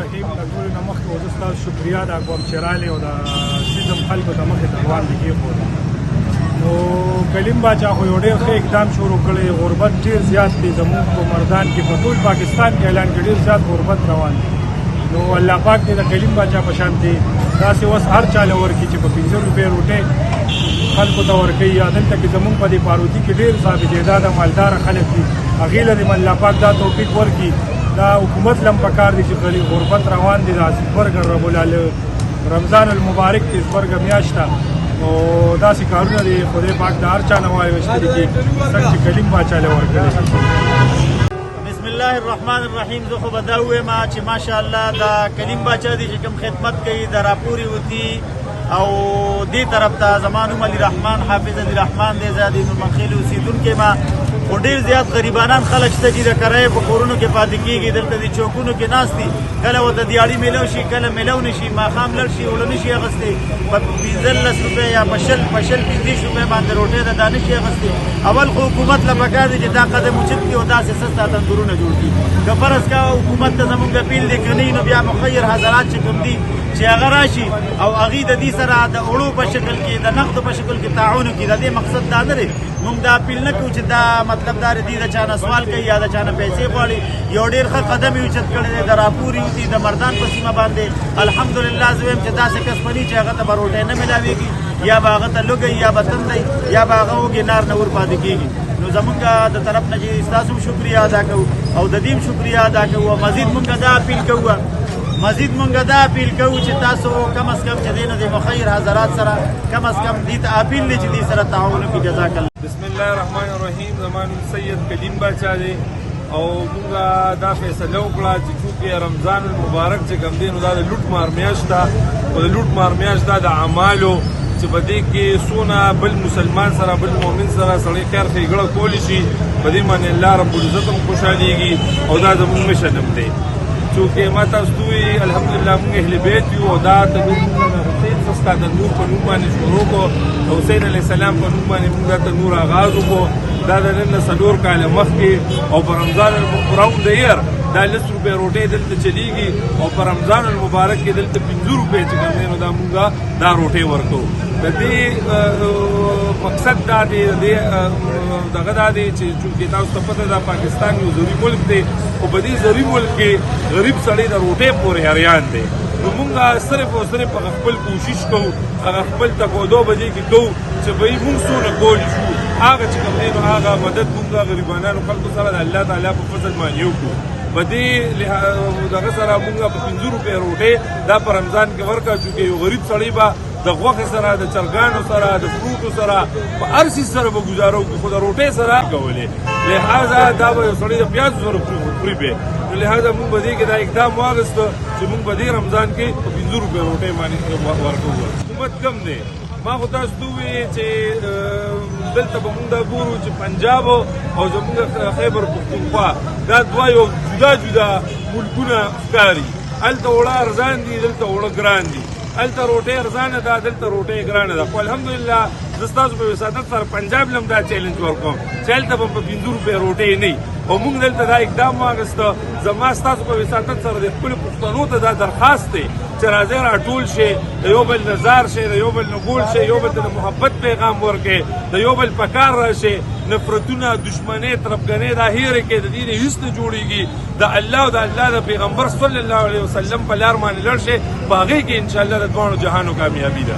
الرحیم. د ټولو نه مخکې زه ستاسو شکریا ادا کوم چې راغلې او د سیزم خلکو ته مخې ته روان دي کېښود. نو کلیم باچا خو یو ډېر ښه اقدام شروع کړی. غربت ډېر زیات دی زموږ په مردان کې، په ټول پاکستان کې اعلان کې ډېر زیات غربت روان دی. نو الله پاک دې د کلیم باچا په شان دی داسې وس هر چا له ورکړي چې په 15 روپۍ روټۍ خلکو ته ورکوي. یا دلته کې زموږ په دې پاروتي کې ډېر صاحب جیداده مالداره خلک دي، هغې له دې الله پاک دا توفیق ورکړي. دا حکومت لم پکار دي چې غربت روان دي. دا زبرګ رب العالمین رمضان المبارک دی، زبرګ میاشت ده او داسې کارونه دي خدای پاک د هر چا نه وایوستلي چې څنګه چې کلیم باچا له ورکړی. بسم الله الرحمن الرحیم. زه خو به دا ووایم چې ماشاءالله دا کلیم باچا دی چې کوم خدمت کوي د راپورې وتی او دې طرف ته زما نوم علي رحمان حافظ علي رحمان دی. زه د نورمنخیل اوسېدونکی ما. خو ډېر زیات غریبانان خلک شته چې د کرایې په کورونو کې پاتې کېږي، دلته د چوکونو کې ناست دي. کله ورته دیاړي میلو شي، کله میلو نه شي، ماښام لړ شي، اوړه نه شي اخیستی. په 15 روپۍ یا په شل 15 روپۍ باندې روټۍ د دا نه شي اخیستی. اول خو حکومت له پکار دی چې دا قدم اوچت کړي او داسې سستا تندورونه جوړ کړي. که فرض کا حکومت ته زموږ اپیل دی که نه نو بیا مخیر حضرات چې کوم دي چې هغه راشي او هغې د دې سره د اوړو په شکل کې د نقدو په شکل کې تعاون وکړي. د دې مقصد دا نه دی موږ دا اپیل نه کوو چې دا مطلب دا دی د چا نه سوال کوي یا د چا نه پیسې غواړي. یو ډېر ښه قدم یې اوچت کړی دی د راپورې وتي د مردان په سیمه باندې. الحمدلله زه وایم چې داسې کس به نه چې هغه ته به روټۍ نه میلاوېږي یا به هغه ته لوږی یا به تندی یا به هغه وږې نار نه ور پاتې کېږي. نو زمونږ د طرف نه چې ستاسو هم شکریه ادا کوو او د دې هم شکریه ادا کوو. او مزید مونږ دا اپیل کوو چې تاسو کم از کم چې دی نه د مخیر حضرات سره کم از کم دې ته اپیل دی چې دې سره تعاون وکړي. جزاک الله. بسم الله الرحمن الرحیم. زما نوم سید کلیم باچا دی او موږ دا فیصله وکړه چې چونکې رمضان المبارک چې کوم دی نو دا د لوټ مار میاشت ده او د لوټ مار میاشت دا د اعمالو چې په دې کې څونه بل مسلمان سره بل مؤمن سره سړی خیر ښېګړه کولی شي په دې باندې الله رب العزت هم خوشحالېږي او دا زموږ مشن هم دی. چونکې ما تاسو ته ووایي الحمدلله موږ اهل بیت یو او دا تنور حسین سستا تنور په نوم باندې شروع کړو. حسین علیه السلام په نوم باندې موږ دا تنور آغاز وکړو. دا د نن نه 4 کاله مخکې او په رمضان راوند د ییر دا 10 روپۍ روټۍ دلته چلیږي او په رمضان المبارک کې دلته 15 روپۍ چې کوم دی نو دا موږ دا روټۍ ورکوو. د دې مقصد دا دی دغه دا دی چې چونکې تاسو ته پته ده پاکستان یو زرعي ملک دی خو په دې زرعي ملک کې غریب سړی د روټۍ پورې حیران دی. نو موږ صرف او صرف هغه خپل کوشش کوو هغه خپل تکو 2 بجې کې کوو چې بهی موږ څونه کولی شو هغه چې کوم دی نو هغه مدد موږ غریبانانو خلکو سره د الله تعالی په فضل باندې وکړو. په دې دغه سره موږ په 15 روپۍ روټۍ دا په رمضان کې ورکړه. چونکې یو غریب سړی به د غوښې سره د چرګانو سره د فروټو سره په هر څیز سره به ګزاره وکړي خو د روټۍ سره کولې. لهذا دا به یو سړی د پیازو سره خوري به. نو لهذا موږ به دې کې دا اقدام واخیسته چې موږ به دې رمضان کې په 15 روپۍ روټۍ باندې ورکوو. حکومت کم دی. ما خو تاسو ته ووایي چې دلته به موږ دا ګورو چې پنجاب او زموږ خیبر پښتونخوا دا دوه یو جدا جدا ملکونه ښکاري. هلته اوړه ارزان دي دلته اوړه ګران دي. هلته روټۍ ارزانه ده دلته روټۍ ګرانه ده. خو الحمدلله زه ستاسو په وساطت سره پنجاب لم دا چیلنج ورکوم چې هلته به په 15 روپۍ روټۍ نه وي او موږ دلته دا اقدام واخیسته. زما ستاسو په وساطت سره د خپلو پښتنو ته دا درخواست دی چې راځئ راټول شئ د یو بل نظار شئ د یو بل نه ګول شئ یو بل ته د محبت پیغام ورکړئ د یو بل په کار راشئ. نفرتونه دشمنۍ طرفګنۍ دا هېرې کړئ. د دې نه هېڅ نه جوړېږي. د الله او د الله د پیغمبر صلی الله علیه وسلم په لار باندې لاړ شئ. په هغې کې انشاءالله د دواړو جهانو کامیابي ده.